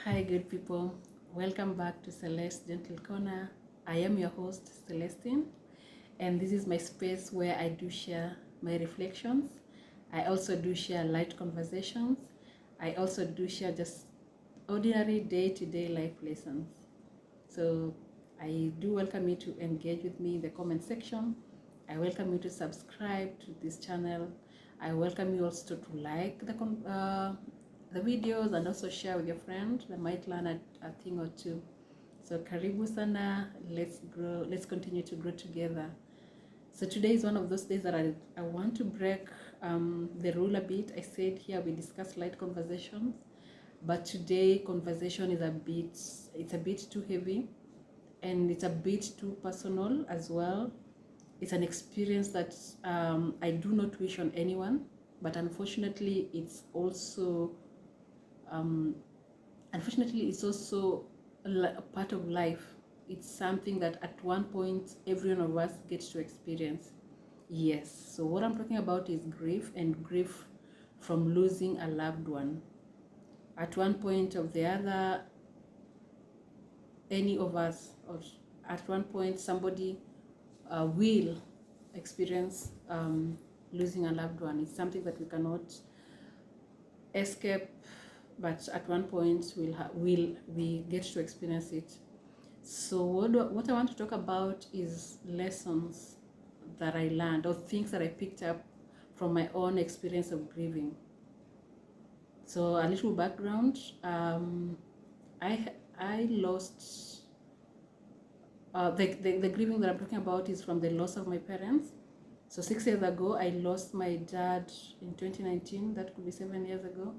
Hi, good people. Welcome back to Celeste Gentle Corner. I am your host, Celestine, and this is my space where I do share my reflections. I also do share light conversations. I also do share just ordinary day to day life lessons. So I do welcome you to engage with me in the comment section. I welcome you to subscribe to this channel. I welcome you also to like the videos and also share with your friends. They might learn a thing or two. So karibu sana, let's grow, let's continue to grow together. So today is one of those days that I want to break the rule a bit. I said here we discuss light conversations, but today conversation is it's a bit too heavy and it's a bit too personal as well. It's an experience that I do not wish on anyone, but unfortunately it's also a part of life. It's something that at one point every one of us gets to experience. Yes, so what I'm talking about is grief, and grief from losing a loved one. At one point or the other, any of us, or at one point somebody will experience losing a loved one. It's something that we cannot escape, but at one point we get to experience it. So what I want to talk about is lessons that I learned, or things that I picked up from my own experience of grieving. So a little background. I lost the grieving that I'm talking about is from the loss of my parents. So 6 years ago, I lost my dad in 2019. That could be 7 years ago.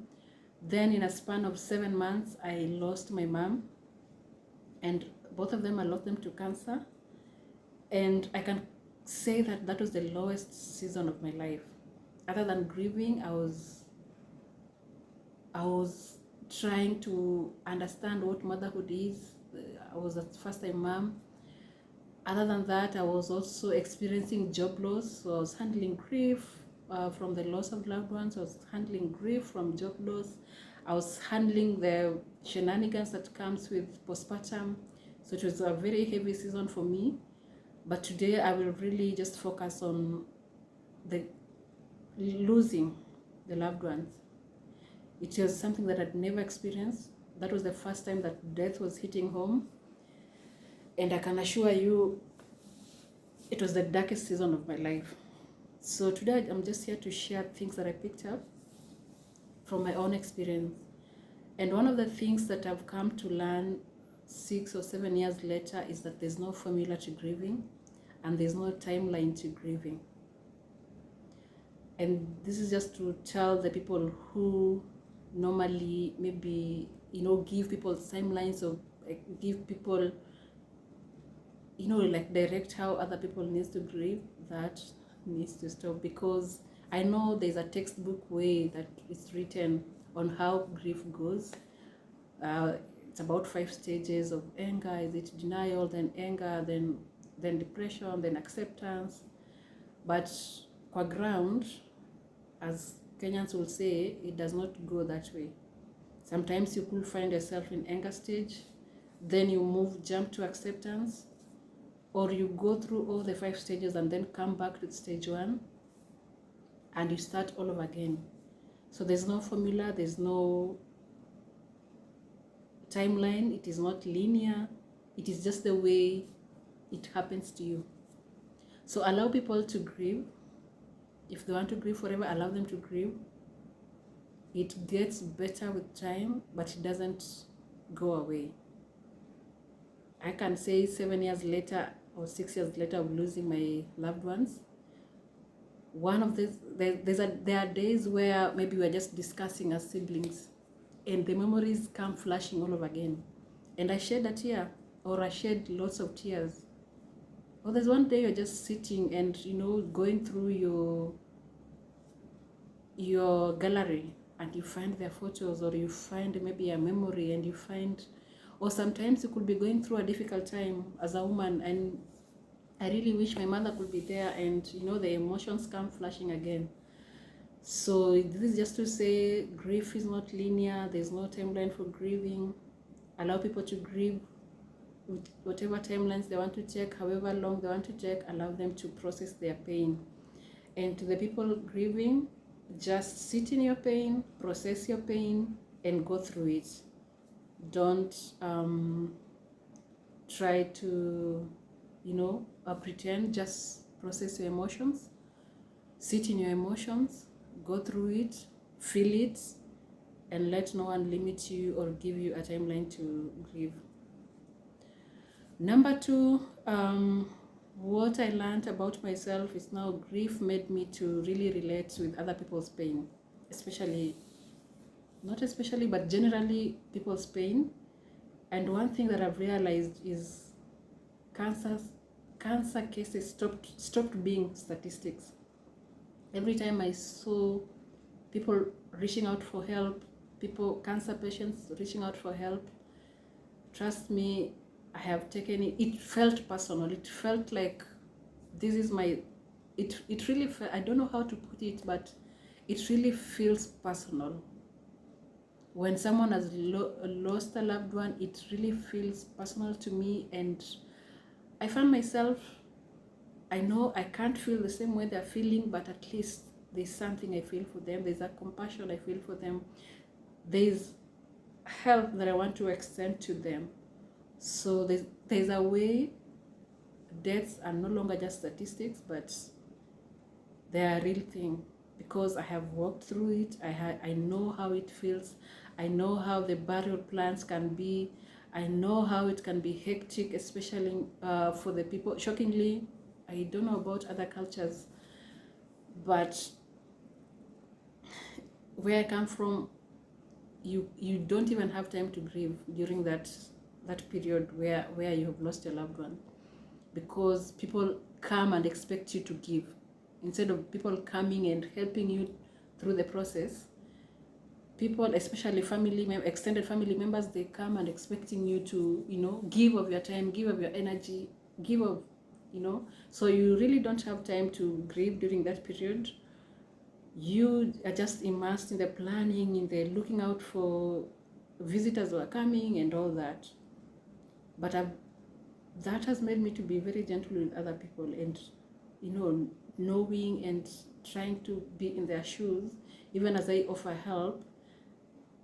Then in a span of 7 months, I lost my mom, and both of them, I lost them to cancer. And I can say that that was the lowest season of my life. Other than grieving, I was trying to understand what motherhood is. I was a first-time mom. Other than that, I was also experiencing job loss. So I was handling grief from the loss of loved ones. I was handling grief from job loss. I was handling the shenanigans that comes with postpartum. So it was a very heavy season for me. But today I will really just focus on the losing the loved ones. It was something that I'd never experienced. That was the first time that death was hitting home. And I can assure you, it was the darkest season of my life. So today I'm just here to share things that I picked up from my own experience. And one of the things that I've come to learn 6 or 7 years later is that there's no formula to grieving, and there's no timeline to grieving. And this is just to tell the people who normally maybe, give people timelines, or give people, like direct how other people needs to grieve. That needs to stop, because I know there's a textbook way that is written on how grief goes. It's about 5 stages of anger. Is it denial, then anger, then depression, then acceptance? But kwa ground, as Kenyans will say, it does not go that way. Sometimes you could find yourself in anger stage, then you jump to acceptance, or you go through all the 5 stages and then come back to stage 1 and you start all over again. So there's no formula, there's no timeline, it is not linear, it is just the way it happens to you. So allow people to grieve. If they want to grieve forever, allow them to grieve. It gets better with time, but it doesn't go away. I can say 7 years later or 6 years later of losing my loved ones, one of this, there are days where maybe we're just discussing as siblings and the memories come flashing all over again. And I shed a tear, or I shed lots of tears. Or there's one day you're just sitting and, going through your gallery and you find their photos, or you find maybe a memory, and you find, or sometimes you could be going through a difficult time as a woman, and I really wish my mother could be there, and the emotions come flashing again. So this is just to say grief is not linear, there's no timeline for grieving. allow people to grieve with whatever timelines they want to take, however long they want to take. Allow them to process their pain. And to the people grieving, just sit in your pain, process your pain, and go through it. Don't try to, pretend. Just process your emotions, sit in your emotions, go through it, feel it, and let no one limit you or give you a timeline to grieve. Number 2, what I learned about myself is now grief made me to really relate with other people's pain, but generally people's pain. And one thing that I've realized is cancer cases stopped being statistics. Every time I saw people reaching out for help, cancer patients reaching out for help, trust me, I have taken it. It felt personal. It felt like this is my, it really felt, I don't know how to put it, but it really feels personal. When someone has lost a loved one, it really feels personal to me. And I found myself, I know I can't feel the same way they're feeling, but at least there's something I feel for them. There's a compassion I feel for them. There's help that I want to extend to them. So there's a way deaths are no longer just statistics, but they are a real thing, because I have walked through it. I know how it feels. I know how the burial plans can be. I know how it can be hectic, especially for the people. Shockingly, I don't know about other cultures, but where I come from, you don't even have time to grieve during that period where you have lost your loved one, because people come and expect you to give. Instead of people coming and helping you through the process, people, especially extended family members, they come and expecting you to, give of your time, give of your energy, give of, so you really don't have time to grieve during that period. You are just immersed in the planning, in the looking out for visitors who are coming and all that. But that has made me to be very gentle with other people, and knowing and trying to be in their shoes. Even as I offer help,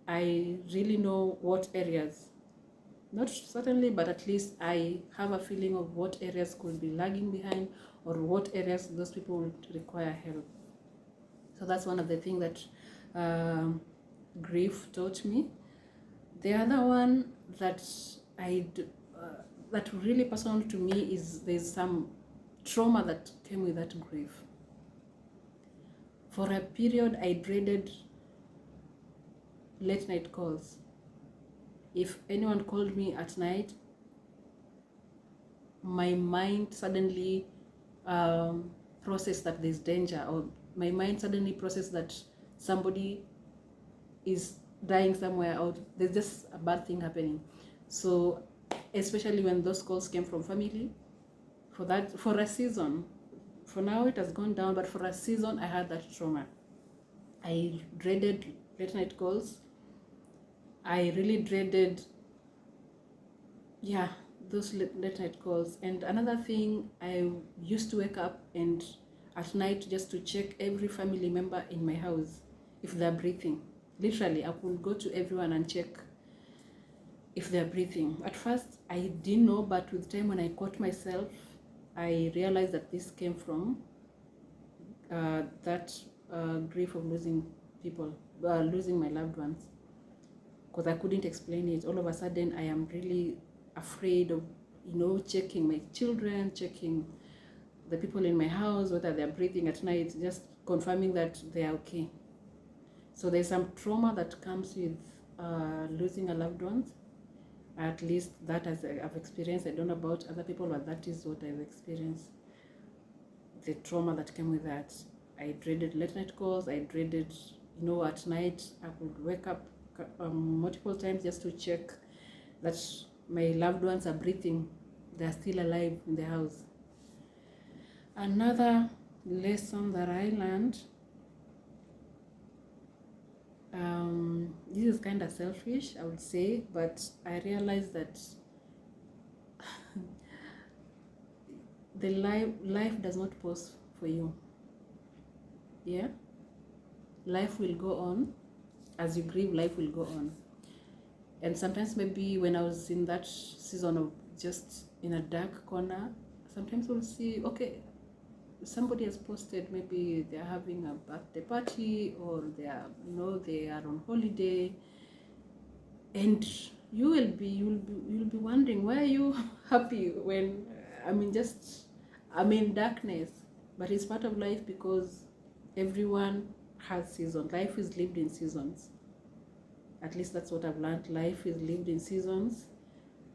I really know what areas, not certainly, but at least I have a feeling of what areas could be lagging behind, or what areas those people would require help. So that's one of the things that grief taught me. The other one that that really personal to me is there's some trauma that came with that grief. For a period, I dreaded late night calls. If anyone called me at night, my mind suddenly processed that there's danger, or my mind suddenly processed that somebody is dying somewhere, or there's just a bad thing happening. So especially when those calls came from family, for a season, for now it has gone down, but for a season I had that trauma. I dreaded late night calls. I really dreaded those late night calls. And another thing, I used to wake up and at night just to check every family member in my house if they're breathing. Literally, I could go to everyone and check if they're breathing. At first, I didn't know, but with time, when I caught myself, I realized that this came from that grief of losing people, losing my loved ones, because I couldn't explain it. All of a sudden, I am really afraid of, checking my children, checking the people in my house, whether they're breathing at night, just confirming that they are okay. So there's some trauma that comes with losing a loved one. At least that I've experienced. I don't know about other people, but that is what I've experienced. The trauma that came with that. I dreaded late night calls. I dreaded, at night I would wake up multiple times just to check that my loved ones are breathing. They're still alive in the house. Another lesson that I learned This is kind of selfish, I would say, but I realized that the life does not pause for you. Yeah, life will go on. As you grieve, life will go on. And sometimes maybe when I was in that season of just in a dark corner, sometimes we'll see, okay, somebody has posted, maybe they're having a birthday party, or they are, they are on holiday, and you'll be wondering, why are you happy when I'm in darkness? But it's part of life, because everyone has seasons. Life is lived in seasons. At least that's what I've learned. Life is lived in seasons.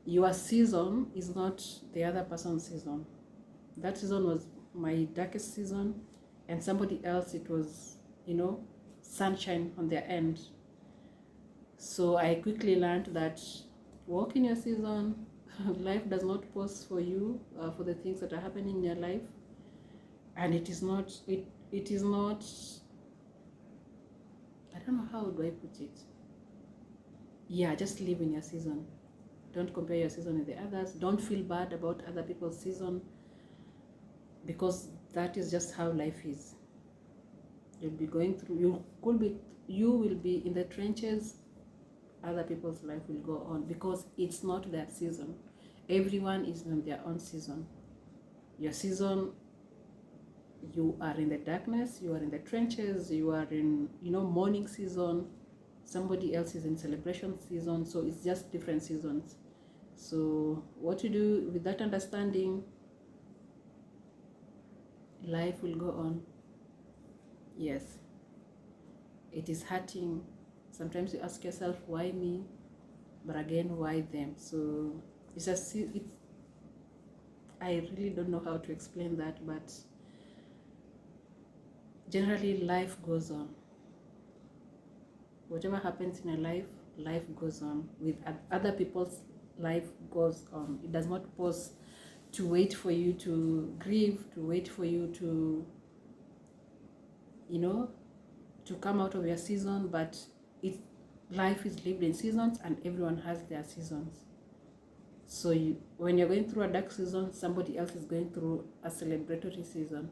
Your season is not the other person's season. That season was my darkest season, and somebody else, it was, sunshine on their end. So I quickly learned that walk in your season. Life does not pause for you, for the things that are happening in your life, and it is not, I don't know, how do I put it? Yeah, just live in your season. Don't compare your season with the others. Don't feel bad about other people's season, because that is just how life is. You'll be going through, you will be in the trenches. Other people's life will go on, because it's not their season. Everyone is in their own season. Your season, you are in the darkness, you are in the trenches, you are in, mourning season. Somebody else is in celebration season. So it's just different seasons. So what to do with that understanding, life will go on. Yes, it is hurting. Sometimes you ask yourself, why me? But again, why them? So it's just, I really don't know how to explain that, but generally life goes on. Whatever happens in your life, life goes on. With other people's life goes on. It does not pause to wait for you to grieve, to wait for you to, to come out of your season. But life is lived in seasons, and everyone has their seasons. So when you're going through a dark season, somebody else is going through a celebratory season.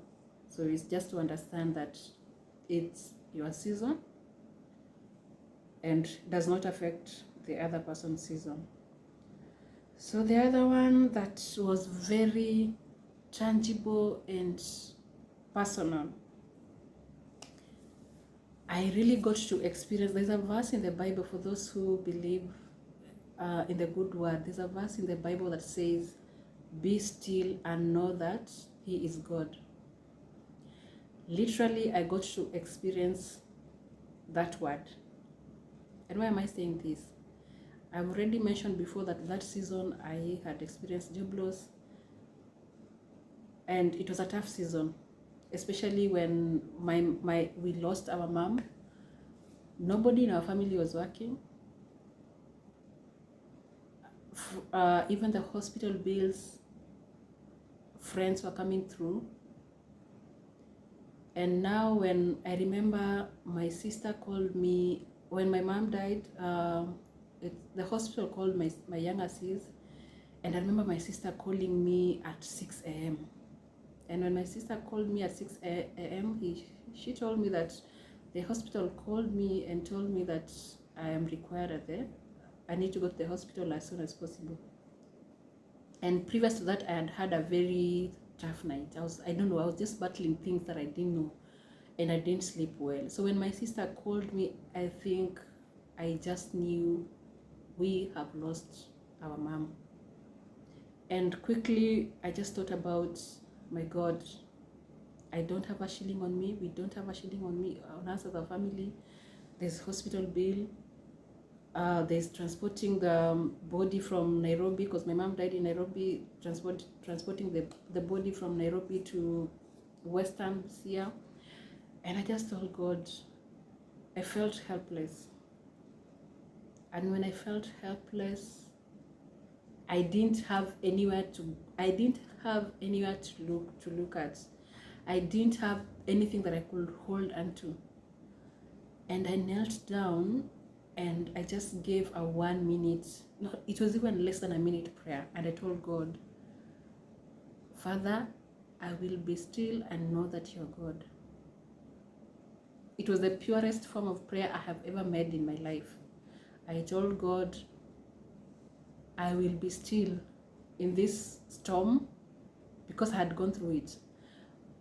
So it's just to understand that it's your season and does not affect the other person's season. So the other one that was very tangible and personal, I really got to experience. There's a verse in the Bible, for those who believe in the good word. There's a verse in the Bible that says, "Be still and know that He is God." Literally, I got to experience that word. And why am I saying this? I've already mentioned before that season I had experienced job loss, and it was a tough season, especially when we lost our mom. Nobody in our family was working. Even the hospital bills, friends were coming through. And now when I remember, my sister called me when my mom died. The hospital called my younger sis, and I remember my sister calling me at 6 a.m. And when my sister called me at 6 a.m., she told me that the hospital called me and told me that I am required there. I need to go to the hospital as soon as possible. And previous to that, I had had a very tough night. I was just battling things that I didn't know, and I didn't sleep well. So when my sister called me, I think I just knew we have lost our mom. And quickly, I just thought about, my God, I don't have a shilling on me. We don't have a shilling on us as a family. There's hospital bill. There's transporting the body from Nairobi, because my mom died in Nairobi, transporting the body from Nairobi to Western Busia. And I just told God, I felt helpless. And when I felt helpless, I didn't have anywhere to look at. I didn't have anything that I could hold onto. And I knelt down and I just gave a 1 minute, no, it was even less than a minute prayer. And I told God, Father, I will be still and know that you're God. It was the purest form of prayer I have ever made in my life. I told God, I will be still in this storm, because I had gone through it.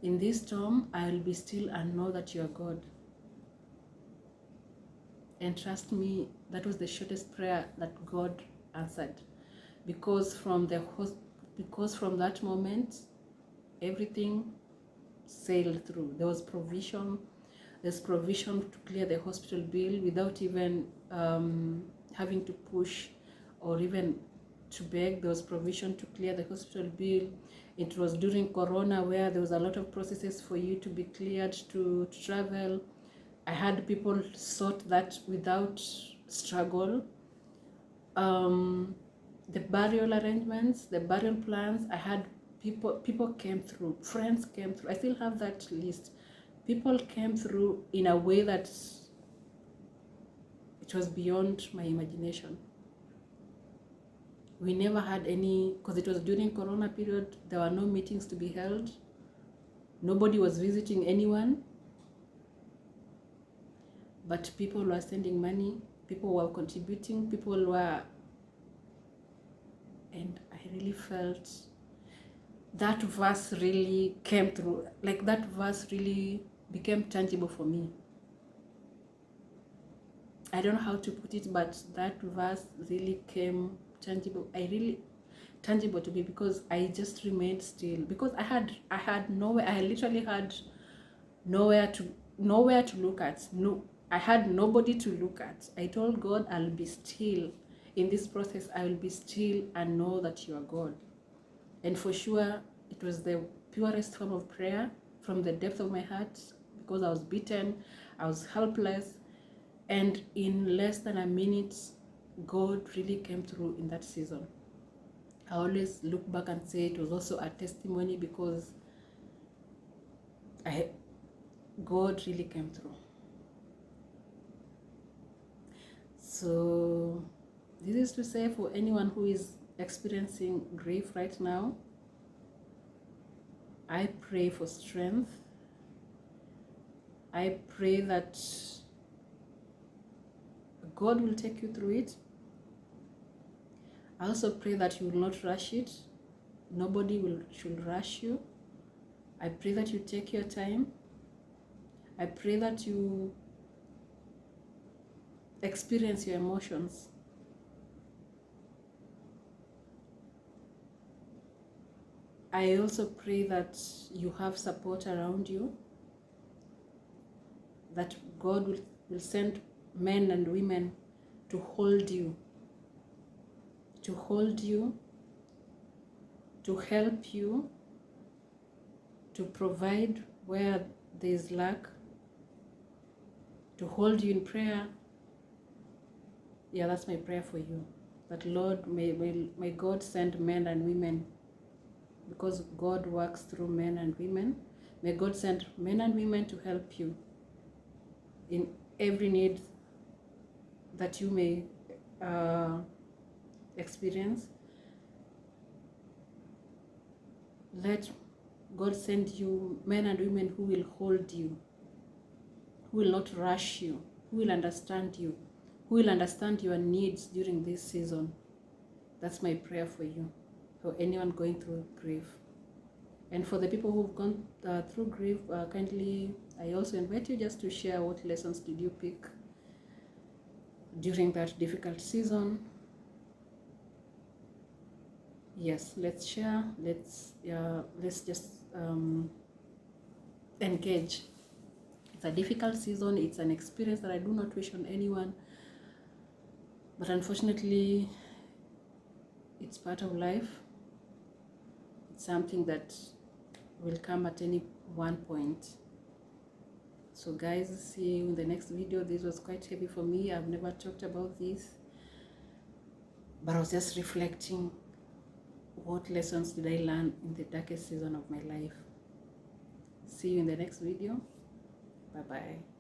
In this storm, I will be still and know that you are God. And trust me, that was the shortest prayer that God answered. Because from that moment, everything sailed through. There was provision. There's provision to clear the hospital bill without even having to push or even to beg. There was provision to clear the hospital bill. It was during Corona where there was a lot of processes for you to be cleared to travel. I had people sort that without struggle. The burial arrangements, the burial plans, I had people came through, friends came through. I still have that list. People came through in a way that it was beyond my imagination. We never had any, because it was during Corona period, there were no meetings to be held. Nobody was visiting anyone. But people were sending money, people were contributing, people were, and I really felt that verse really came through. Like that verse really became tangible for me. I don't know how to put it, but that verse really came tangible. Tangible to me, because I just remained still, because I had nowhere. I literally had nowhere to look at. No, I had nobody to look at. I told God, I'll be still in this process. I will be still and know that you are God. And for sure, it was the purest form of prayer from the depth of my heart, because I was beaten, I was helpless, and in less than a minute, God really came through in that season. I always look back and say it was also a testimony, because God really came through. So this is to say, for anyone who is experiencing grief right now, I pray for strength. I pray that God will take you through it. I also pray that you will not rush it. Nobody should rush you. I pray that you take your time. I pray that you experience your emotions. I also pray that you have support around you, that God will send men and women to hold you, to help you, to provide where there is lack, to hold you in prayer. Yeah, that's my prayer for you. That Lord, may God send men and women, because God works through men and women. May God send men and women to help you in every need that you may experience. Let God send you men and women who will hold you, who will not rush you, who will understand you, who will understand your needs during this season. That's my prayer for you, for anyone going through grief. And for the people who've gone through grief, kindly, I also invite you just to share what lessons did you pick during that difficult season. Yes, let's share. Let's just engage. It's a difficult season. It's an experience that I do not wish on anyone, but unfortunately, it's part of life. It's something that will come at any one point. So guys, see you in the next video. This was quite heavy for me. I've never talked about this, but I was just reflecting, what lessons did I learn in the darkest season of my life? See you in the next video. Bye bye.